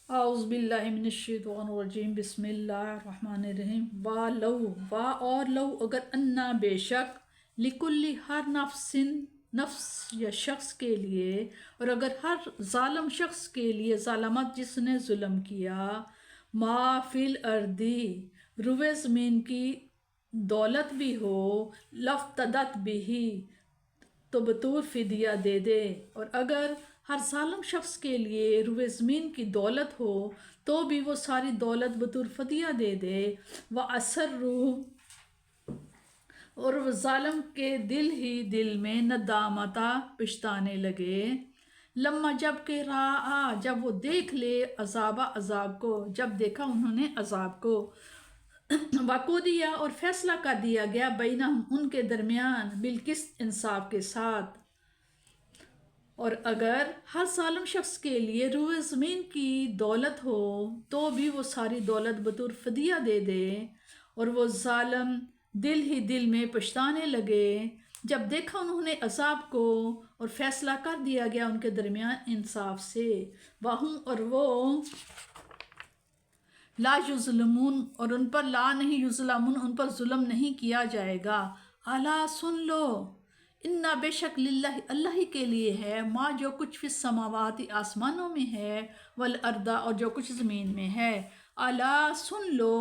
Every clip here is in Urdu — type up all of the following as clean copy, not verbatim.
اعوذ باللہ من الشیطان الرجیم بسم اللہ الرحمن الرحیم وا اور لو اگر انا بے شک لکلی ہر نفس یا شخص کے لیے، اور اگر ہر ظالم شخص کے لیے، ظالمت جس نے ظلم کیا، ما فی الارضی روئے زمین کی دولت بھی ہو، لفتدت بھی تو بطور فدیہ دے دے، اور اگر ہر ظالم شخص کے لیے روئے زمین کی دولت ہو تو بھی وہ ساری دولت بطور فدیہ دے دے، وَأَسَرُّوا اور وہ ظالم کے دل ہی دل میں ندامتا پچھتانے لگے، لما جب کہ جب وہ دیکھ لے عذاب کو، جب دیکھا انہوں نے عذاب کو، وَقُضِیَ اور فیصلہ کر دیا گیا بینہم ان کے درمیان بالقسط انصاف کے ساتھ۔ اور اگر ہر ظالم شخص کے لیے روئے زمین کی دولت ہو تو بھی وہ ساری دولت بطور فدیہ دے دے، اور وہ ظالم دل ہی دل میں پچھتانے لگے جب دیکھا انہوں نے عذاب کو، اور فیصلہ کر دیا گیا ان کے درمیان انصاف سے، وَهُمْ اور وہ لا یظلمون اور ان پر لا نہیں یظلمون ان پر ظلم نہیں کیا جائے گا، الا سن لو، انا بے شک للہ اللہ ہی کے لیے ہے، ما جو کچھ فی السماوات آسمانوں میں ہے، والارض اور جو کچھ زمین میں ہے، الا سن لو،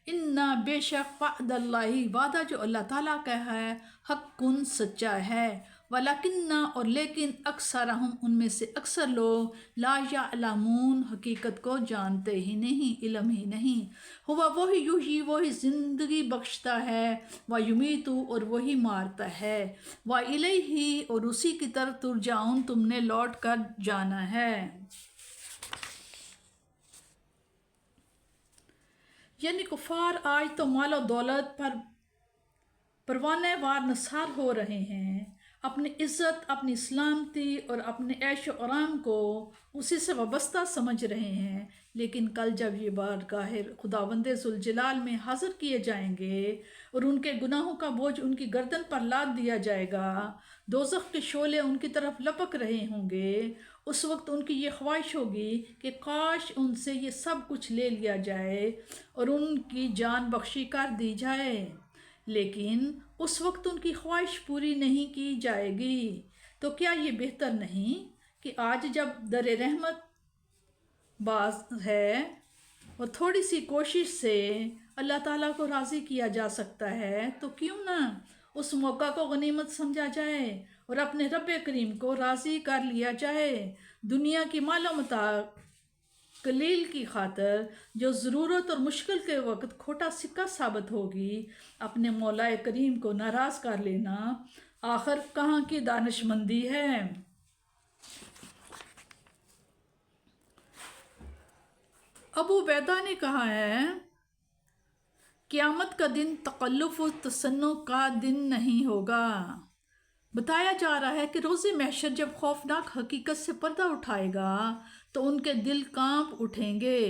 انا بے شک وعد اللہ وعدہ جو اللہ تعالیٰ کا ہے، حق سچا ہے، ولیکن اور لیکن اکثرہم ان میں سے اکثر لوگ لا یعلمون حقیقت کو جانتے ہی نہیں، علم ہی نہیں، ہوا وہی یحیی وہی زندگی بخشتا ہے، ویمیت اور وہی مارتا ہے، والیہ اور اسی کی طرف ترجعون تم نے لوٹ کر جانا ہے۔ یعنی کفار آج تو مال و دولت پر پروانے وار نثار ہو رہے ہیں، اپنی عزت، اپنی سلامتی اور اپنے عیش و آرام کو اسی سے وابستہ سمجھ رہے ہیں، لیکن کل جب یہ بارگاہ خداوند ذوالجلال میں حاضر کیے جائیں گے اور ان کے گناہوں کا بوجھ ان کی گردن پر لاد دیا جائے گا، دوزخ کے شعلے ان کی طرف لپک رہے ہوں گے، اس وقت ان کی یہ خواہش ہوگی کہ کاش ان سے یہ سب کچھ لے لیا جائے اور ان کی جان بخشی کر دی جائے، لیکن اس وقت ان کی خواہش پوری نہیں کی جائے گی۔ تو کیا یہ بہتر نہیں کہ آج جب در رحمت باز ہے اور تھوڑی سی کوشش سے اللہ تعالیٰ کو راضی کیا جا سکتا ہے، تو کیوں نہ اس موقع کو غنیمت سمجھا جائے اور اپنے رب کریم کو راضی کر لیا جائے، دنیا کی مال و متاع قلیل کی خاطر جو ضرورت اور مشکل کے وقت کھوٹا سکہ ثابت ہوگی، اپنے مولا کریم کو ناراض کر لینا آخر کہاں کی دانش مندی ہے۔ ابو عبیدہ نے کہا ہے، قیامت کا دن تکلف و تصنع کا دن نہیں ہوگا۔ بتایا جا رہا ہے کہ روز محشر جب خوفناک حقیقت سے پردہ اٹھائے گا تو ان کے دل کانپ اٹھیں گے،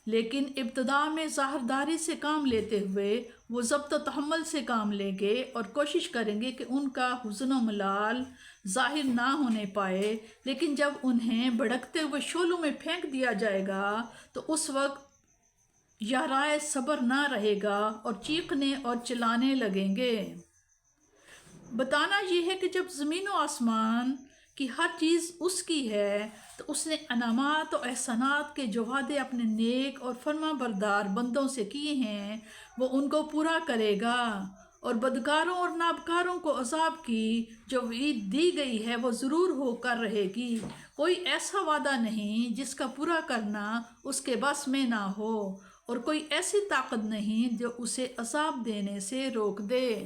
لیکن ابتدا میں ظاہرداری سے کام لیتے ہوئے وہ ضبط و تحمل سے کام لیں گے اور کوشش کریں گے کہ ان کا حزن و ملال ظاہر نہ ہونے پائے، لیکن جب انہیں بھڑکتے ہوئے شعلوں میں پھینک دیا جائے گا تو اس وقت یارائے صبر نہ رہے گا اور چیخنے اور چلانے لگیں گے۔ بتانا یہ ہے کہ جب زمین و آسمان کی ہر چیز اس کی ہے تو اس نے انعامات و احسانات کے جو وعدے اپنے نیک اور فرما بردار بندوں سے کیے ہیں وہ ان کو پورا کرے گا، اور بدکاروں اور نابکاروں کو عذاب کی جو وعید دی گئی ہے وہ ضرور ہو کر رہے گی، کوئی ایسا وعدہ نہیں جس کا پورا کرنا اس کے بس میں نہ ہو، اور کوئی ایسی طاقت نہیں جو اسے عذاب دینے سے روک دے۔